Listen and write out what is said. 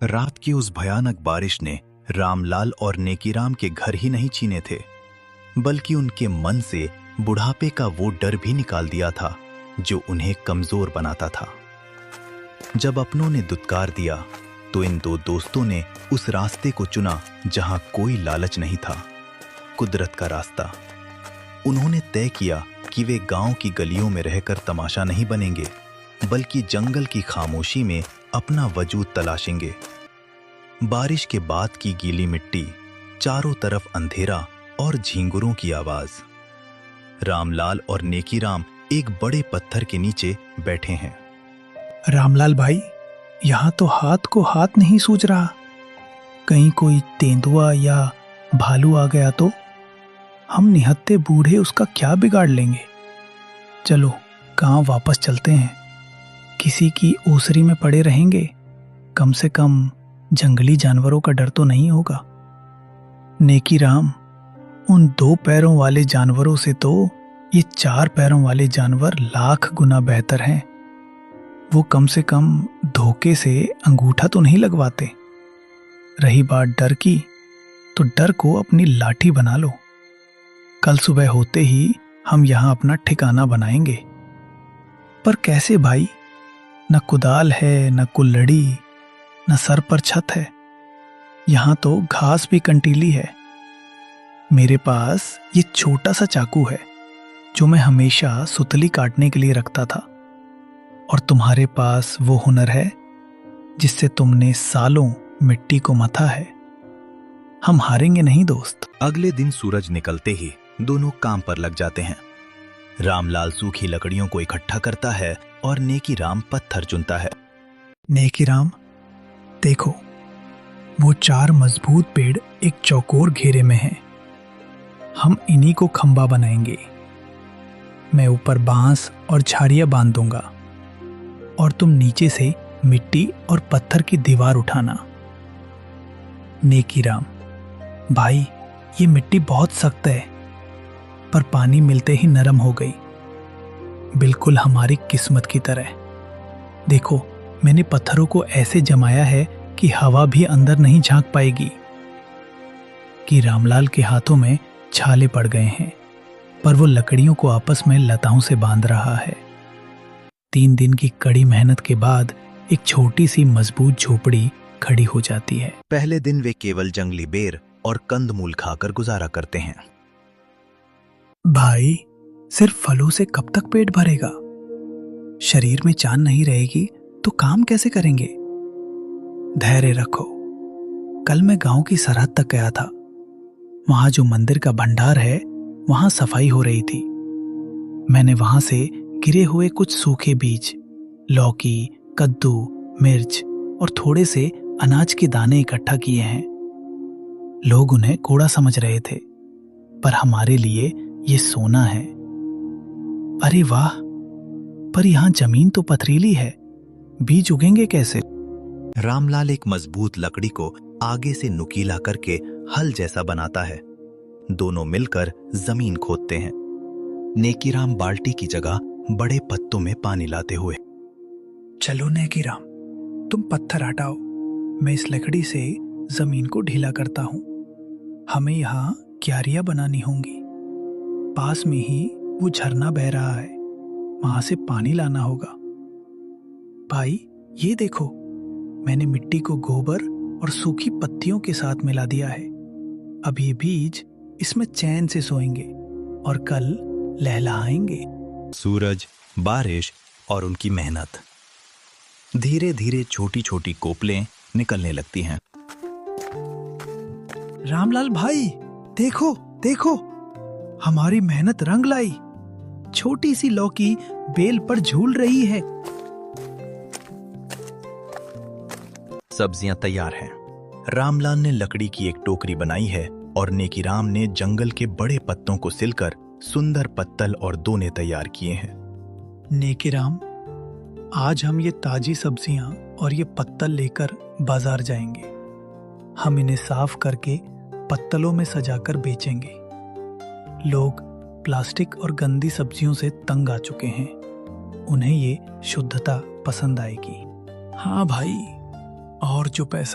रात की उस भयानक बारिश ने रामलाल और नेकीराम के घर ही नहीं छीने थे, बल्कि उनके मन से बुढ़ापे का वो डर भी निकाल दिया था जो उन्हें कमजोर बनाता था। जब अपनों ने दुत्कार दिया तो इन दो दोस्तों ने उस रास्ते को चुना जहां कोई लालच नहीं था, कुदरत का रास्ता। उन्होंने तय किया कि वे गांव की गलियों में रहकर तमाशा नहीं बनेंगे, बल्कि जंगल की खामोशी में अपना वजूद तलाशेंगे। बारिश के बाद की गीली मिट्टी, चारों तरफ अंधेरा और झींगुरों की आवाज। रामलाल और नेकीराम एक बड़े पत्थर के नीचे बैठे हैं। रामलाल भाई, यहाँ तो हाथ को हाथ नहीं सूझ रहा। कहीं कोई तेंदुआ या भालू आ गया तो हम निहत्थे बूढ़े उसका क्या बिगाड़ लेंगे। चलो गांव वापस चलते हैं। किसी की ओसरी में पड़े रहेंगे, कम से कम जंगली जानवरों का डर तो नहीं होगा। नेकीराम, उन 2 पैरों वाले जानवरों से तो ये 4 पैरों वाले जानवर लाख गुना बेहतर हैं। वो कम से कम धोखे से अंगूठा तो नहीं लगवाते। रही बात डर की, तो डर को अपनी लाठी बना लो। कल सुबह होते ही हम यहां अपना ठिकाना बनाएंगे। पर कैसे भाई? न कुदाल है, न कुल्लड़ी, न सर पर छत है। यहां तो घास भी कंटीली है। मेरे पास ये छोटा सा चाकू है जो मैं हमेशा सुतली काटने के लिए रखता था, और तुम्हारे पास वो हुनर है जिससे तुमने सालों मिट्टी को मथा है। हम हारेंगे नहीं दोस्त। अगले दिन सूरज निकलते ही दोनों काम पर लग जाते हैं। रामलाल सूखी लकड़ियों को इकट्ठा करता है और नेकीराम पत्थर चुनता है। नेकीराम, देखो, वो 4 मजबूत पेड़ एक चौकोर घेरे में हैं। हम इन्हीं को खंबा बनाएंगे। मैं ऊपर बांस और झाड़ियां बांध दूंगा, और तुम नीचे से मिट्टी और पत्थर की दीवार उठाना। नेकीराम भाई, ये मिट्टी बहुत सख्त है, पर पानी मिलते ही नरम हो गई, बिल्कुल हमारी किस्मत की तरह। देखो, मैंने पत्थरों को ऐसे जमाया है कि हवा भी अंदर नहीं झांक पाएगी। कि रामलाल के हाथों में छाले पड़ गए हैं, पर वो लकड़ियों को आपस में लताओं से बांध रहा है। 3 दिन की कड़ी मेहनत के बाद एक छोटी सी मजबूत झोपड़ी खड़ी हो जाती है। पहले दिन वे केवल जंगली बेर और कंदमूल खाकर गुजारा करते हैं। भाई, सिर्फ फलों से कब तक पेट भरेगा? शरीर में जान नहीं रहेगी तो काम कैसे करेंगे? धैर्य रखो। कल मैं गांव की सरहद तक गया था। वहां जो मंदिर का भंडार है, वहां सफाई हो रही थी। मैंने वहां से गिरे हुए कुछ सूखे बीज, लौकी, कद्दू, मिर्च और थोड़े से अनाज के दाने इकट्ठा किए हैं। लोग उन्हें कूड़ा समझ रहे थे, पर हमारे लिए ये सोना है। अरे वाह, पर यहां जमीन तो पथरीली है, बीज उगेंगे कैसे? रामलाल एक मजबूत लकड़ी को आगे से नुकीला करके हल जैसा बनाता है। दोनों मिलकर जमीन खोदते हैं। नेकीराम बाल्टी की जगह बड़े पत्तों में पानी लाते हुए। चलो नेकीराम, तुम पत्थर हटाओ, मैं इस लकड़ी से जमीन को ढीला करता हूं। हमें यहाँ क्यारियां बनानी होंगी। पास में ही वो झरना बह रहा है, वहां से पानी लाना होगा। भाई, ये देखो, मैंने मिट्टी को गोबर और सूखी पत्तियों के साथ मिला दिया है। अब ये बीज इसमें चैन से सोएंगे और कल लहलहाएंगे। सूरज, बारिश और उनकी मेहनत। धीरे धीरे छोटी छोटी कोपलें निकलने लगती हैं। रामलाल भाई, देखो देखो, हमारी मेहनत रंग लाई। छोटी सी लौकी बेल पर झूल रही है। सब्जियां तैयार हैं। रामलाल ने लकड़ी की एक टोकरी बनाई है और नेकीराम ने जंगल के बड़े पत्तों को सिलकर सुंदर पत्तल और दोने तैयार किए हैं। नेकीराम, आज हम ये ताजी सब्जियां और ये पत्तल लेकर बाजार जाएंगे। हम इन्हें साफ करके पत्तलों में सजाकर बेचेंगे। लोग प्लास्टिक और गंदी सब्जियों से तंग आ चुके हैं। उन्हें ये शुद्धता पसंद आएगी। हाँ भाई, और जो पैसा